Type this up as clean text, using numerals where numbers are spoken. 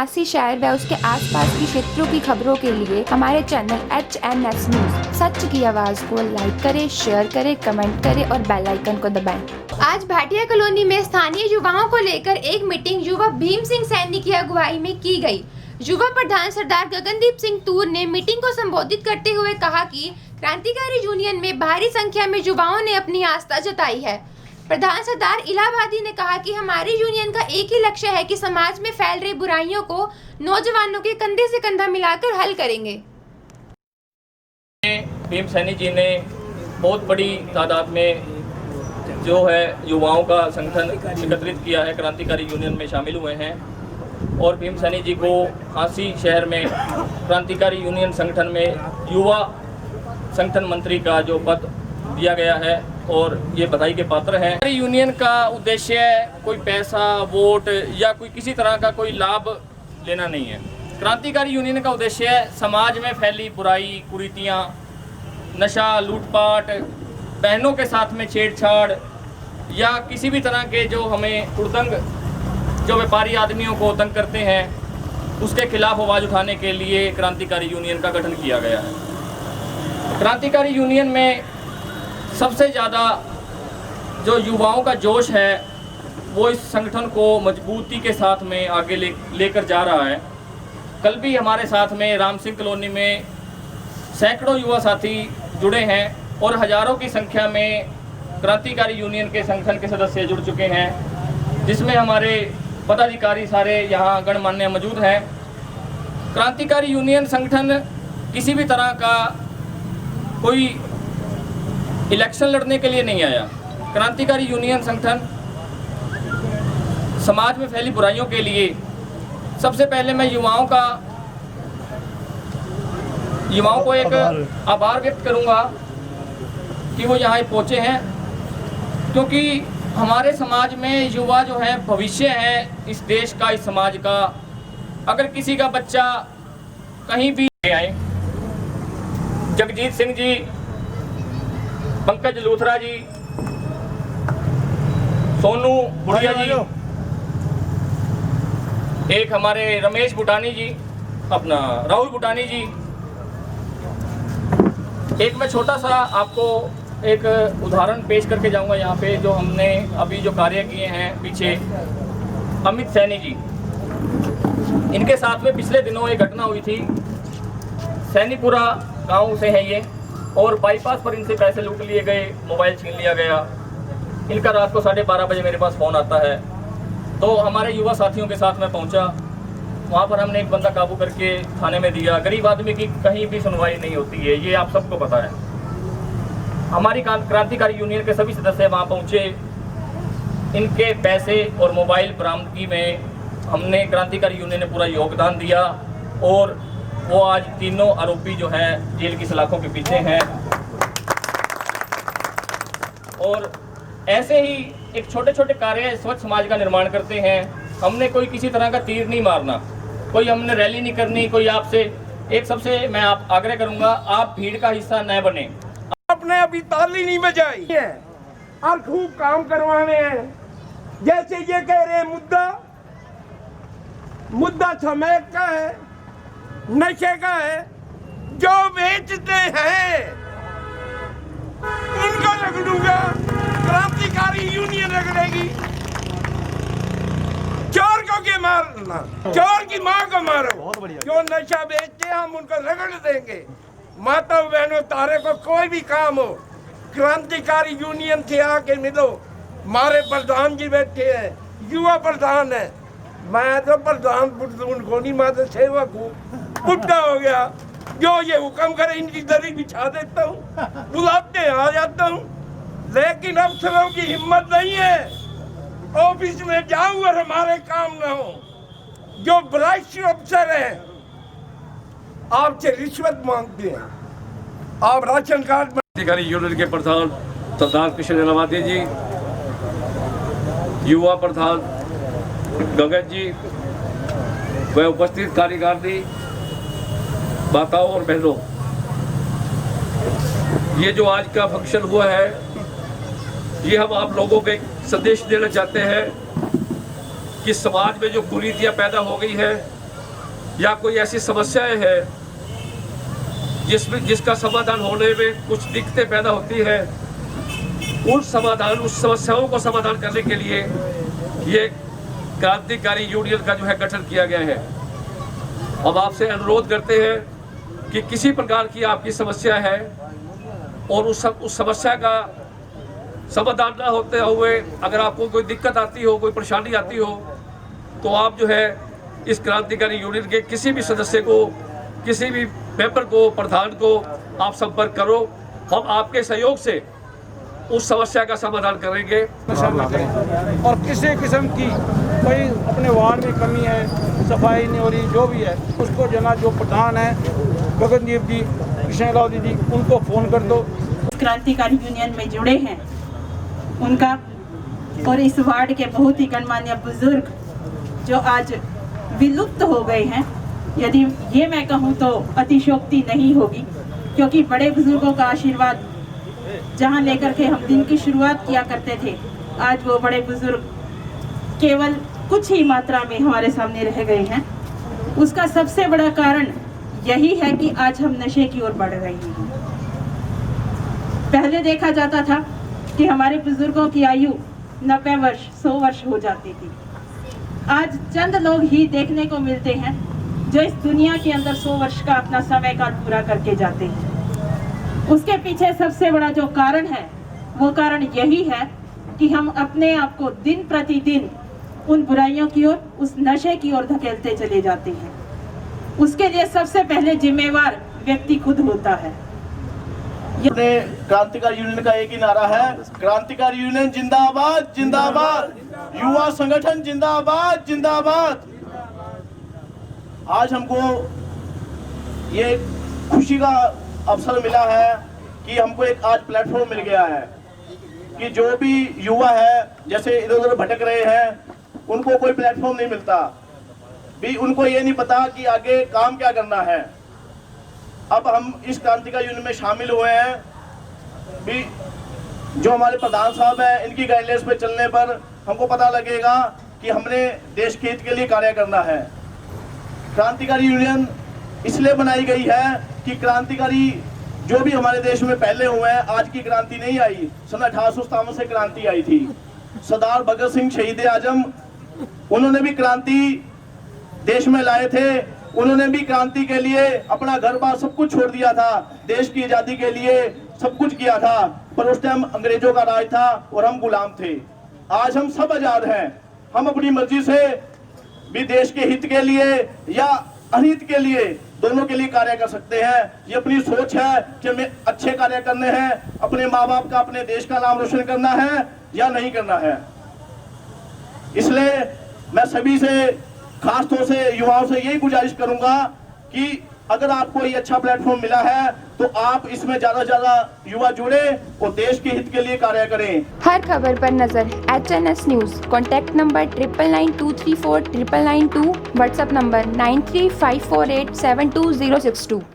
हांसी शहर व उसके आसपास के क्षेत्रों की खबरों के लिए हमारे चैनल HNS न्यूज सच की आवाज को लाइक करें, शेयर करें, कमेंट करें और बेल आइकन को दबाएं। आज भाटिया कॉलोनी में स्थानीय युवाओं को लेकर एक मीटिंग युवा भीम सिंह सैनी की अगुवाई में की गई। युवा प्रधान सरदार गगनदीप सिंह तूर ने मीटिंग को संबोधित करते हुए कहा कि क्रांतिकारी यूनियन में भारी संख्या में युवाओं ने अपनी आस्था जताई है। प्रधान सरदार इलाहाबादी ने कहा कि हमारी यूनियन का एक ही लक्ष्य है कि समाज में फैल रही बुराइयों को नौजवानों के कंधे से कंधा मिलाकर हल करेंगे। भीम सैनी जी ने बहुत बड़ी तादाद में जो है युवाओं का संगठन एकत्रित किया है, क्रांतिकारी यूनियन में शामिल हुए हैं और भीम सैनी जी को हांसी शहर में क्रांतिकारी यूनियन संगठन में युवा संगठन मंत्री का जो पद दिया गया है और ये बधाई के पात्र हैं। यूनियन का उद्देश्य कोई पैसा, वोट या कोई किसी तरह का कोई लाभ लेना नहीं है। क्रांतिकारी यूनियन का उद्देश्य है समाज में फैली बुराई, कुरीतियाँ, नशा, लूटपाट, बहनों के साथ में छेड़छाड़ या किसी भी तरह के जो हमें उड़दंग जो व्यापारी आदमियों को तंग करते हैं उसके खिलाफ आवाज़ उठाने के लिए क्रांतिकारी यूनियन का गठन किया गया है। क्रांतिकारी यूनियन में सबसे ज़्यादा जो युवाओं का जोश है वो इस संगठन को मजबूती के साथ में आगे लेकर जा रहा है। कल भी हमारे साथ में राम सिंह कॉलोनी में सैकड़ों युवा साथी जुड़े हैं और हज़ारों की संख्या में क्रांतिकारी यूनियन के संगठन के सदस्य जुड़ चुके हैं, जिसमें हमारे पदाधिकारी सारे यहाँ गणमान्य मौजूद हैं। क्रांतिकारी यूनियन संगठन किसी भी तरह का कोई इलेक्शन लड़ने के लिए नहीं आया। क्रांतिकारी यूनियन संगठन समाज में फैली बुराइयों के लिए सबसे पहले मैं युवाओं को एक आभार व्यक्त करूंगा कि वो यहाँ पहुँचे हैं, क्योंकि हमारे समाज में युवा जो है भविष्य है इस देश का, इस समाज का। अगर किसी का बच्चा कहीं भी आए, जगजीत सिंह जी, पंकज लूथरा जी, सोनू बुढ़िया जी, एक हमारे रमेश बुटानी जी, अपना राहुल बुटानी जी। एक मैं छोटा सा आपको एक उदाहरण पेश करके जाऊंगा यहाँ पे, जो हमने अभी जो कार्य किए हैं पीछे। अमित सैनी जी, इनके साथ में पिछले दिनों एक घटना हुई थी। सैनीपुरा गांव से है ये, और बाईपास पर इनसे पैसे लूट लिए गए, मोबाइल छीन लिया गया। इनका रात को 12:30 बजे मेरे पास फ़ोन आता है, तो हमारे युवा साथियों के साथ मैं पहुंचा। वहां पर हमने एक बंदा काबू करके थाने में दिया। गरीब आदमी की कहीं भी सुनवाई नहीं होती है, ये आप सबको पता है। हमारी क्रांतिकारी यूनियन के सभी सदस्य वहाँ पहुँचे। इनके पैसे और मोबाइल बरामदगी में हमने क्रांतिकारी यूनियन ने पूरा योगदान दिया और वो आज तीनों आरोपी जो हैं जेल की सलाखों के पीछे हैं। और ऐसे ही एक छोटे छोटे कार्य स्वच्छ समाज का निर्माण करते हैं। हमने कोई किसी तरह का तीर नहीं मारना, कोई हमने रैली नहीं करनी, कोई आपसे एक सबसे मैं आप आग्रह करूंगा, आप भीड़ का हिस्सा न बने। आपने अभी ताली नहीं बजाई है और खूब काम करवाने हैं। जैसे ये कह रहे मुद्दा समय का है, नशे का है, जो बेचते हैं उनको रगड़ूंगा, क्रांतिकारी यूनियन रगड़ेगी। चोर को के मारना, चोर की माँ को मारो। जो नशा बेचते हैं हम उनको रगड़ देंगे। माता बहनों, तारे को कोई भी काम हो, क्रांतिकारी यूनियन से आके मिलो। हमारे प्रधान जी बैठे हैं, युवा प्रधान है। मैं तो प्रधान उनको नहीं, मैं तो सेवक हूँ, बुढ़ा हो गया। जो ये हुक्म करे इनकी दरी बिछा देता हूँ, बुलाते आ जाता हूँ। लेकिन अफसरों की हिम्मत नहीं है ऑफिस में जाऊँ और हमारे काम न हो। जो भ्रष्ट अफसर हैं आपसे रिश्वत मांगते हैं, आप राशन कार्ड। क्रांतिकारी यूनियन के प्रधान सरदार कृष्ण इलाहाबादी जी, युवा प्रधान गगन जी, व उपस्थित कार्यकारिणी माताओं और बहनों, ये जो आज का फंक्शन हुआ है, ये हम आप लोगों को एक संदेश देना चाहते हैं कि समाज में जो कुरीतियाँ पैदा हो गई है या कोई ऐसी समस्याएं हैं जिसका समाधान होने में कुछ दिक्कतें पैदा होती है, उस समस्याओं को समाधान करने के लिए ये क्रांतिकारी यूनियन का जो है गठन किया गया है। अब आपसे अनुरोध करते हैं कि किसी प्रकार की आपकी समस्या है और उस समस्या का समाधान न होते हुए अगर आपको कोई दिक्कत आती हो, कोई परेशानी आती हो, तो आप जो है इस क्रांतिकारी यूनियन के किसी भी सदस्य को, किसी भी मेंबर को, प्रधान को आप संपर्क करो। हम आपके सहयोग से उस समस्या का समाधान करेंगे। और किसी किस्म की कोई अपने वार्ड में कमी है, सफाई नहीं हो रही, जो भी है उसको जना जो प्रधान है गगनदीप जी, कृष्ण लाल जी, उनको फ़ोन कर दो। क्रांतिकारी यूनियन में जुड़े हैं उनका और इस वार्ड के बहुत ही गणमान्य बुजुर्ग जो आज विलुप्त हो गए हैं, यदि ये मैं कहूँ तो अतिशयोक्ति नहीं होगी, क्योंकि बड़े बुजुर्गों का आशीर्वाद जहाँ लेकर के हम दिन की शुरुआत किया करते थे, आज वो बड़े बुजुर्ग केवल कुछ ही मात्रा में हमारे सामने रह गए हैं। उसका सबसे बड़ा कारण यही है कि आज हम नशे की ओर बढ़ रहे हैं। पहले देखा जाता था कि हमारे बुजुर्गों की आयु 90 वर्ष 100 वर्ष हो जाती थी। आज चंद लोग ही देखने को मिलते हैं जो इस दुनिया के अंदर 100 वर्ष का अपना समय काल पूरा करके जाते हैं। उसके पीछे सबसे बड़ा जो कारण है, वो कारण यही है कि हम अपने आप को दिन प्रतिदिन उन बुराइयों की ओर, उस नशे की ओर धकेलते चले जाते हैं। उसके लिए सबसे पहले जिम्मेवार व्यक्ति खुद होता है। अपने क्रांतिकारी यूनियन का एक ही नारा है, क्रांतिकारी यूनियन जिंदाबाद जिंदाबाद, युवा संगठन जिंदाबाद जिंदाबाद। आज हमको ये खुशी का अवसर मिला है कि हमको एक आज प्लेटफॉर्म मिल गया है कि जो भी युवा है, जैसे इधर उधर भटक रहे हैं, उनको कोई प्लेटफॉर्म नहीं मिलता भी, उनको ये नहीं पता कि आगे काम क्या करना है। अब हम इस क्रांतिकारी यूनियन में शामिल हुए हैं भी, जो हमारे प्रधान साहब हैं, इनकी गाइडलाइंस पे चलने पर हमको पता लगेगा कि हमने देश के हित के लिए कार्य करना है। क्रांतिकारी यूनियन इसलिए बनाई गई है कि क्रांतिकारी जो भी हमारे देश में पहले हुए हैं, आज की क्रांति नहीं आई, सन 1857 से क्रांति आई थी। सरदार भगत सिंह शहीद आजम, उन्होंने भी क्रांति देश में लाए थे। उन्होंने भी क्रांति के लिए अपना घर बार सब कुछ छोड़ दिया था, देश की आजादी के लिए सब कुछ किया था, पर उस टाइम अंग्रेजों का राज था और हम गुलाम थे। आज हम सब आजाद हैं, हम अपनी मर्जी से भी देश के हित के लिए या अहित के लिए, दोनों के लिए कार्य कर सकते हैं। ये अपनी सोच है कि हमें अच्छे कार्य करने हैं, अपने माँ बाप का, अपने देश का नाम रोशन करना है या नहीं करना है। इसलिए मैं सभी से, खास तौर से युवाओं से यही गुजारिश करूंगा कि अगर आपको ये अच्छा प्लेटफॉर्म मिला है तो आप इसमें ज्यादा ज्यादा युवा जुड़े और देश के हित के लिए कार्य करें। हर खबर पर नजर HNS news. Contact number 9992349992, WhatsApp number 9354872062।